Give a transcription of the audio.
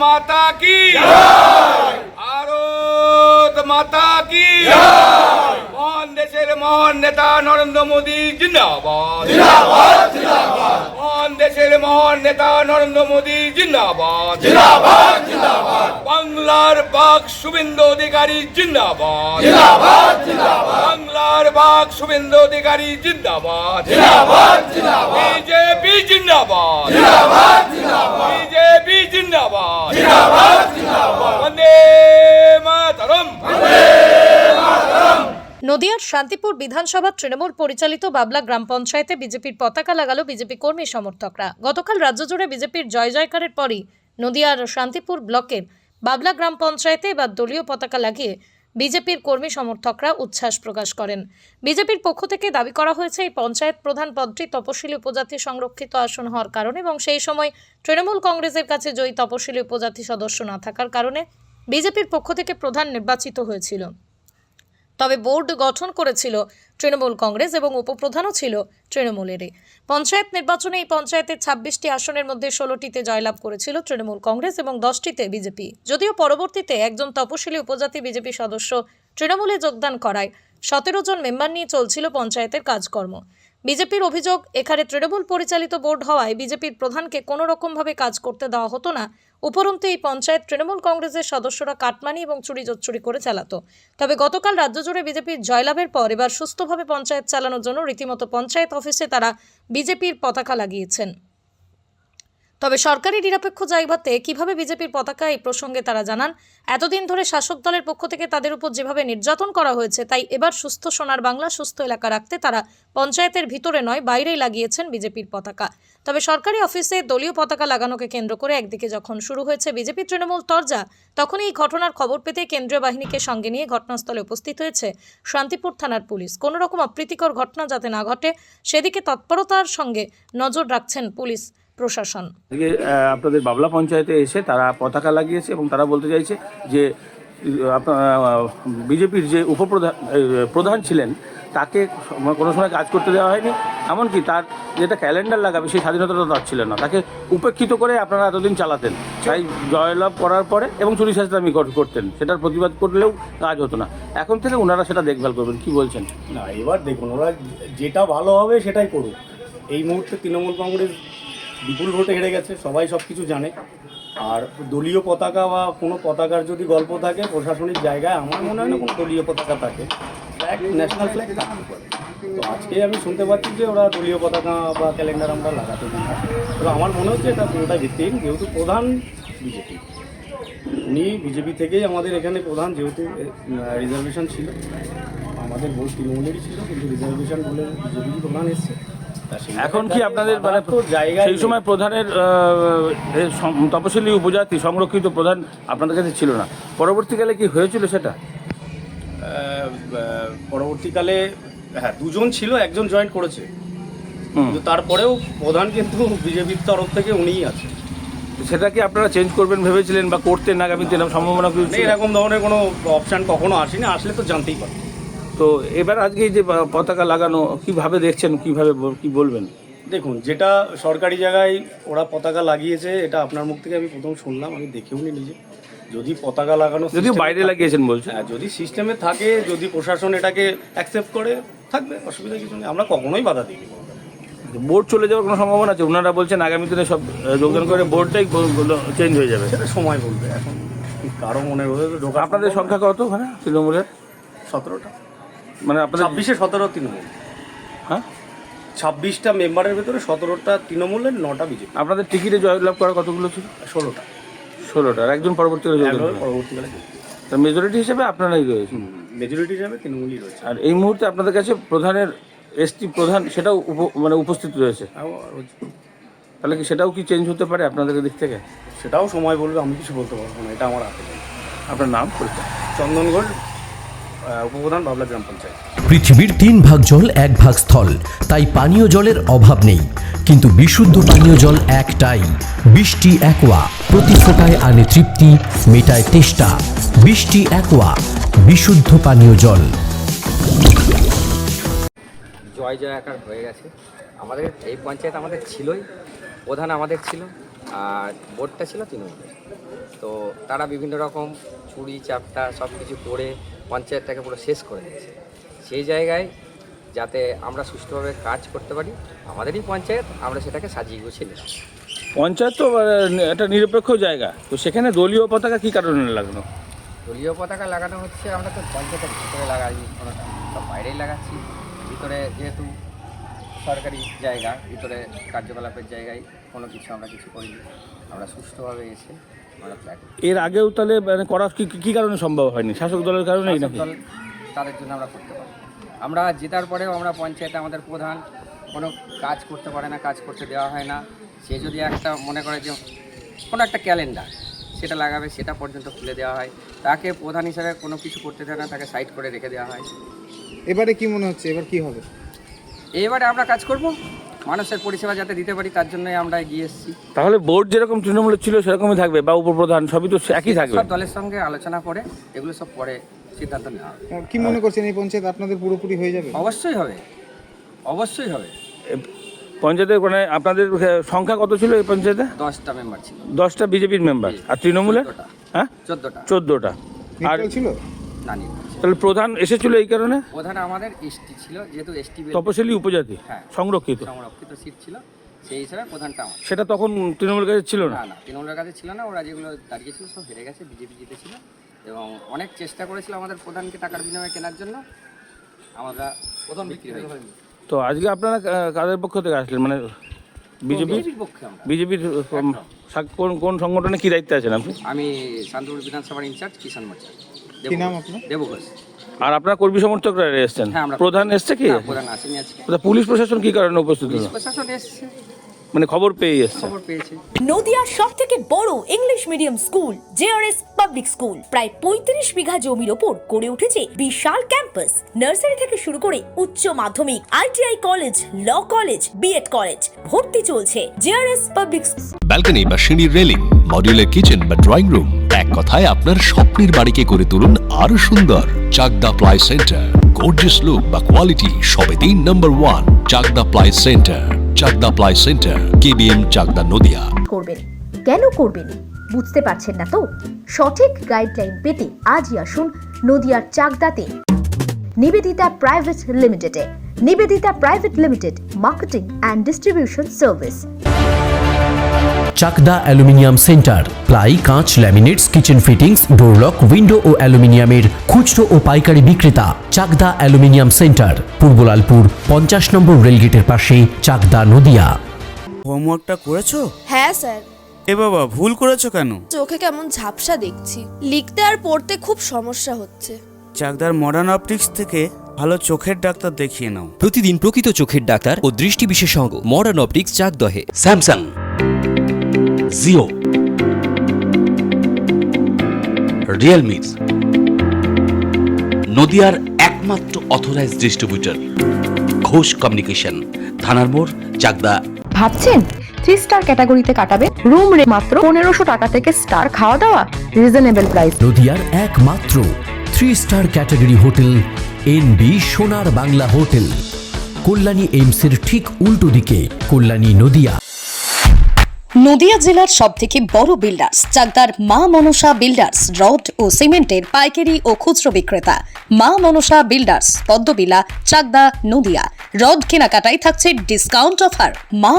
माता की भारत माता की महान देशेर महान नेता नरेंद्र मोदी जिंदाबाद जिंदाबाद जिंदाबाद महान देशेर महान नेता नरेंद्र मोदी जिंदाबाद जिंदाबाद जिंदाबाद बांग्लार बाग शुभेंदु अधिकारी जिंदाबाद जिंदाबाद जिंदाबाद बांग्लार बाग शुभेंदु अधिकारी जिंदाबाद जिंदाबाद जिंदाबाद बीजेपी जिंदाबाद जिंदाबाद जिंदाबाद बीजेपी जिंदाबाद जिंदाबाद जिंदाबाद वंदे मातरम নদিয়ার শান্তিপুর বিধানসভা তৃণমূল পরিচালিত বাবলা গ্রাম পঞ্চায়েতে বিজেপির পতাকা লাগালো বিজেপি কর্মী সমর্থকরা। গতকাল রাজ্য জুড়ে বিজেপির জয় জয়কারের পরই নদিয়ার শান্তিপুর ব্লকের বাবলা গ্রাম পঞ্চায়েতে এবার দলীয় পতাকা লাগিয়ে বিজেপির কর্মী সমর্থকরা উচ্ছ্বাস প্রকাশ করেন। বিজেপির পক্ষ থেকে দাবি করা হয়েছে এই পঞ্চায়েত প্রধান পদটি তপশিলি উপজাতি সংরক্ষিত আসন হওয়ার কারণে এবং সেই সময় তৃণমূল কংগ্রেসের কাছে জয়ী তপশিলি উপজাতি সদস্য না থাকার কারণে বিজেপির পক্ষ থেকে প্রধান নির্বাচিত হয়েছিল। তবে বোর্ড গঠন করেছিল তৃণমূল কংগ্রেস এবং উপপ্রধানও ছিল তৃণমূলেরই। পঞ্চায়েত নির্বাচনে এই পঞ্চায়েতের 26টি আসনের মধ্যে 16টিতে জয়লাভ করেছিল তৃণমূল কংগ্রেস এবং 10টিতে বিজেপি। যদিও পরবর্তীতে একজন তপশিলি উপজাতি বিজেপি সদস্য তৃণমূলে যোগদান করায় 17 জন মেম্বার নিয়ে চলছিল পঞ্চায়েতের কাজকর্ম। বিজেপির অভিযোগ, এখানে তৃণমূল পরিচালিত বোর্ড হওয়ায় বিজেপির প্রধানকে কোনো রকমভাবে কাজ করতে দেওয়া হতো না। উপরন্তু এই পঞ্চায়েত তৃণমূল কংগ্রেসের সদস্যরা কাটমানি এবং চুরি করে চালাতো। তবে গতকাল রাজ্য জুড়ে বিজেপির জয়লাভের পর এবার সুস্থভাবে পঞ্চায়েত চালানোর জন্য রীতিমতো পঞ্চায়েত অফিসে তারা বিজেপির পতাকা লাগিয়েছেন। তবে সরকারি নিরপেক্ষ জায়গাতে কিভাবে বিজেপির পতাকা, এই প্রসঙ্গে তারা জানান, এতদিন ধরে শাসক দলের পক্ষ থেকে তাদের উপর যেভাবে নির্যাতন করা হয়েছে, তাই এবার সুস্থ সোনার বাংলা, সুস্থ এলাকা রাখতে তারা পঞ্চায়েতের ভিতরে নয় বাইরেই লাগিয়েছেন বিজেপির পতাকা। তবে সরকারি অফিসে দলীয় পতাকা লাগানোকে কেন্দ্র করে একদিকে যখন শুরু হয়েছে বিজেপি তৃণমূল তরজা, তখন এই ঘটনার খবর পেতে কেন্দ্রীয় বাহিনীকে সঙ্গে নিয়ে ঘটনাস্থলে উপস্থিত হয়েছে শান্তিপুর থানার পুলিশ। কোনো রকম অপ্রীতিকর ঘটনা যাতে না ঘটে সেদিকে তৎপরতার সঙ্গে নজর রাখছেন পুলিশ প্রশাসন। আপনাদের বাবলা পঞ্চায়েতে এসে তারা পতাকা লাগিয়েছে এবং তারা বলতে চাইছে যে বিজেপির যে প্রধান ছিলেন তাকে কোনো সময় কাজ করতে দেওয়া হয়নি, এমনকি তার যেটা ক্যালেন্ডার লাগাবে সেই স্বাধীনতাটা তার ছিল না, তাকে উপেক্ষিত করে আপনারা এতদিন চালাতেন। তাই জয়লাভ করার পরে এবং চুরি সাজতামি করতেন, সেটার প্রতিবাদ করলেও কাজ হতো না। এখন থেকে ওনারা সেটা দেখভাল করবেন, কি বলছেন? না, এবার দেখুন, ওরা যেটা ভালো হবে সেটাই করুক। এই মুহূর্তে তৃণমূল কংগ্রেস বিপুল ভোটে হেরে গেছে, সবাই সব কিছু জানে। আর দলীয় পতাকা বা কোনো পতাকার যদি গল্প থাকে প্রশাসনিক জায়গায়, আমার মনে হয় না কোনো দলীয় পতাকা থাকে, ফ্ল্যাগ, ন্যাশনাল ফ্ল্যাগ থাকতে পারে। তো আজকে আমি শুনতে পাচ্ছি যে ওরা দলীয় পতাকা বা ক্যালেন্ডার আমরা লাগাতে দিই না। তো আমার মনে হচ্ছে এটা পুরোটাই ভিত্তিহীন, যেহেতু প্রধান বিজেপি, উনি বিজেপি থেকেই আমাদের এখানে প্রধান, যেহেতু রিজার্ভেশন ছিল, আমাদের ভোট তৃণমূলেরই ছিল, কিন্তু রিজার্ভেশন বলে বিজেপির প্রধান এসছে। এখন কি আপনাদের সেই সময় প্রধানের তপশিলি উপজাতি সংরক্ষিত প্রধান আপনাদের কাছে ছিল না, পরবর্তীকালে কি হয়েছিল সেটা? পরবর্তীকালে হ্যাঁ, দুজন ছিল, একজন জয়েন করেছে, কিন্তু তারপরেও প্রধান কিন্তু বিজেপির তরফ থেকে উনিই আছে। সেটা কি আপনারা চেঞ্জ করবেন ভেবেছিলেন বা করতেন আগামীতে, সম্ভাবনা কি? এরকম ধরনের কোনো অপশান কখনো আসেনি, আসলে তো জানতেই পারে। তো এবার আজকে এই যে পতাকা লাগানো কিভাবে দেখছেন, কিভাবে কি বলবেন? দেখুন, যেটা সরকারি জায়গায় ওরা পতাকা লাগিয়েছে, এটা আপনার মুখ থেকে আমি প্রথম শুনলাম, আমি দেখেও নি নিজে। যদি পতাকা লাগানো, যদি বাইরে লাগিয়েছেন বলছেন, হ্যাঁ, যদি সিস্টেমে থাকে, যদি প্রশাসন এটাকে অ্যাকসেপ্ট করে, থাকবে, অসুবিধা কিছু নেই, আমরা কখনোই বাধা দিই। বোর্ড চলে যাওয়ার কোনো সম্ভাবনা আছে? ওনারা বলছেন আগামী দিনে সব যোগদান করে বোর্ডটাই চেঞ্জ হয়ে যাবে। সেটা সময় বলবে, এখন কারো মনে রয়ে। আপনাদের সংখ্যা কত ওখানে তৃণমূলের? 17টা, মানে আপনাদের 26-এ 17 তৃণমূল। হ্যাঁ, 26টা মেম্বারের ভেতরে 17টা তৃণমূলের, 9টা বিজেপি। আপনাদের টিকিটে জয়লাভ করা কতগুলো ছিল? 16টা। 16টা, আর একজন পরবর্তীকালে পরবর্তীকালে তার মেজরিটি হিসেবে আপনারাই রয়েছে, মেজরিটি হিসাবে তৃণমূলই রয়েছে। আর এই মুহূর্তে আপনাদের কাছে প্রধানের এসটি প্রধান সেটাও মানে উপস্থিত রয়েছে, তাহলে কি সেটাও কি চেঞ্জ হতে পারে আপনাদের দিক থেকে? সেটাও সময় বলবে, আমি কিছু বলতে পারবো না, এটা আমার হাতে নেই। আপনার নাম পরিচয়? চন্দন ঘোষ, উপপ্রধান, বাবলা গ্রাম পঞ্চায়েত। পৃথিবীর 3 ভাগ জল 1 ভাগ স্থল, তাই পানীয় জলের অভাব নেই, কিন্তু বিশুদ্ধ পানীয় জল একটাই, বৃষ্টি অ্যাকোয়া। প্রতি ফোঁটায় আনে তৃপ্তি, মেটায় তেষ্টা। বৃষ্টি অ্যাকোয়া, বিশুদ্ধ পানীয় জল। জয় জয়াকার হয়ে গেছে। আমাদের এই পঞ্চায়েত আমাদের ছিলই, প্রধান আমাদের ছিল, আর বোর্ডটা ছিল তৃণমূলের। তো তারা বিভিন্ন রকম চুরি চাপটা সব কিছু করে পঞ্চায়েতটাকে পুরো শেষ করে দিয়েছে। সেই জায়গায় যাতে আমরা সুষ্ঠুভাবে কাজ করতে পারি, আমাদেরই পঞ্চায়েত, আমরা সেটাকে সাজিয়ে গুছিয়ে নিলাম। পঞ্চায়েত তো একটা নিরপেক্ষ জায়গা, তো সেখানে দলীয় পতাকা কী কারণে লাগানো? দলীয় পতাকা লাগানো হচ্ছে, আমরা তো পঞ্চায়েতের ভিতরে লাগাই, কোনোটা সব বাইরেই লাগাচ্ছি। ভিতরে যেহেতু সরকারি জায়গা, ভিতরে কার্যকলাপের জায়গায় কোনো কিছু আমরা কিছু করিনি, আমরা সুষ্ঠুভাবে এসে আমরা ফ্ল্যাগ। এর আগেও তাহলে মানে করা কী কারণে সম্ভব হয়নি? শাসক দলের কারণেই নাকি? দল তাদের জন্য আমরা করতে পারি। আমরা জেতার পরেও আমরা পঞ্চায়েতে আমাদের প্রধান কোনো কাজ করতে পারে না, কাজ করতে দেওয়া হয় না। সে যদি একটা মনে করে যে কোনো একটা ক্যালেন্ডার সেটা লাগাবে, সেটা পর্যন্ত খুলে দেওয়া হয়। তাকে প্রধান হিসাবে কোনো কিছু করতে দেয় না, তাকে সাইড করে রেখে দেওয়া হয়। এবারে কি মনে হচ্ছে, এবার কি হবে? এবারে আমরা কাজ করব, মানুষের পরিষেবা যাতে দিতে পারি, তার জন্যই আমরা এগিয়ে এসেছি। তাহলে বোর্ড যেরকম তৃণমূলের ছিল সেরকমই থাকবে, বা উপপ্রধান সবই তো একই থাকবে? সব দলের সঙ্গে আলোচনা করে এগুলো সব পরে সিদ্ধান্ত নেওয়া হবে। কি মনে করছেন এই পঞ্চায়েত আপনাদের পুরোপুরি হয়ে যাবে? অবশ্যই হবে, অবশ্যই হবে। পঞ্চায়েতের মানে আপনাদের সংখ্যা কত ছিল এই পঞ্চায়েতে? 10টা মেম্বার ছিল। 10টা বিজেপির মেম্বার, আর তৃণমূলের? 14টা। হ্যাঁ, 14টা। আর নির্দল ছিল না, নির্দল ছিল। তাহলে প্রধান এসেছিল এই কারণে? প্রধান আমাদের এসটি ছিল, যেহেতু এসটি তপশিলি উপজাতি, হ্যাঁ, সংরক্ষিত সিট ছিল, সেই হিসাবে প্রধানটা আমার। সেটা তখন তৃণমূলের কাছে ছিল না? না না, তৃণমূলের কাছে ছিল না। ওরা যেগুলো দাঁড়িয়েছিল সব হেরে গেছে, বিজেপি জিতেছিল। এবং অনেক চেষ্টা করেছিল আমাদের প্রধানকে টাকার বিনিময়ে কেনার জন্য, আমরা প্রধান বিক্রি হয়ে গেল। তো আজকে আপনারা কাদের পক্ষ থেকে আসলেন, মানে বিজেপির পক্ষে আমরা। বিজেপির কোন সংগঠনে কি দায়িত্বে আছেন আপনি? আমি শান্তিপুর বিধানসভার ইনচার্জ কিষাণ মোর্চা। কি নাম আপনার? দেবু ঘোষ। আর আপনার কর্মী সমর্থকরা এসেছেন? হ্যাঁ, আমরা প্রধান এসছে কি? প্রধান আসেনি আজকে। পুলিশ প্রশাসন কি কারণে উপস্থিত পুলিশ হলো? প্রশাসন এসছে, মানে খবর পেয়ে এসছে? খবর পেয়েছে। নদিয়ার সবথেকে বড় English medium school JRS public school প্রায় 35 বিঘা জমির ওপর গড়ে উঠেছে বিশাল ক্যাম্পাস। নার্সারি থেকে শুরু করে উচ্চ মাধ্যমিক, ITI college, law college, BEd college, ভর্তি চলছে জেআরএস পাবলিক। ব্যালকনি বা সিঁড়ির রেলিং, মডিউলার কিচেন বা ড্রয়িং রুম, এক কথায় আপনার স্বপ্নের বাড়িকে করে তুলুন আরো সুন্দর। Chakdah ply centre, gorgeous look বা কোয়ালিটি সবেতেই number 1। Chakdah ply centre, Chakdah ply centre, KBM, Chakdah, Nadia. করবেন কেন করবেন বুঝতে পারছেন না তো? সঠিক গাইডলাইন পেতে আজই আসুন নদিয়ার চাকদাতে নিবেদিতা প্রাইভেট লিমিটেডে। Nivedita private limited, marketing and distribution service. Chakdah aluminium centre, ply, কাঁচ, laminates, kitchen fittings, door lock, window ও অ্যালুমিনিয়ামের খুচরো ও পাইকারি বিক্রেতা। Chakdah aluminium centre, Purbalalpur 50 number রেলগেটের পাশে, চাকদা, নদিয়া। হোমওয়ার্কটা করেছো? হ্যাঁ স্যার। এ বাবা, ভুল করেছো কেন? চোখে কেমন ঝাপসা দেখছি, লিখতে আর পড়তে খুব সমস্যা হচ্ছে। চাকদার মডার্ন অপটিক্স থেকে ভালো চোখের ডাক্তার দেখিয়ে নাও। প্রতিদিন প্রকৃত চোখের ডাক্তার ও দৃষ্টি বিশেষজ্ঞ মডার্ন অপটিক্স, চাকদহে। স্যামসাং, জিও, রিয়েলমি, নদিয়ার একমাত্র অথরাইজড ডিস্ট্রিবিউটর ঘোষ কমিউনিকেশন, থানার মোড়, চাকদা। ভাবছেন 3 স্টার ক্যাটাগরিতে কাটাবে? রুম রে মাত্র 1500 টাকা থেকে স্টার, খাওয়া দাওয়া রিজনেবল প্রাইস। নদিয়ার একমাত্র 3 স্টার ক্যাটাগরি হোটেল এনবি সোনার বাংলা হোটেল, কল্যাণী এইমসের ঠিক উল্টো দিকে, কল্যাণী, নদিয়া। নদিয়া জেলার সবথেকে বড় বিল্ডার্স চাকদার মা মনসা বিল্ডার্স, রড ও সিমেন্টের পাইকারি ও খুচরো বিক্রেতা। মা মনসা বিল্ডার্স, পদ্মবিলা, চাকদা, নদিয়া। রড কেনাকাটায় থাকছে ডিসকাউন্ট অফার। মা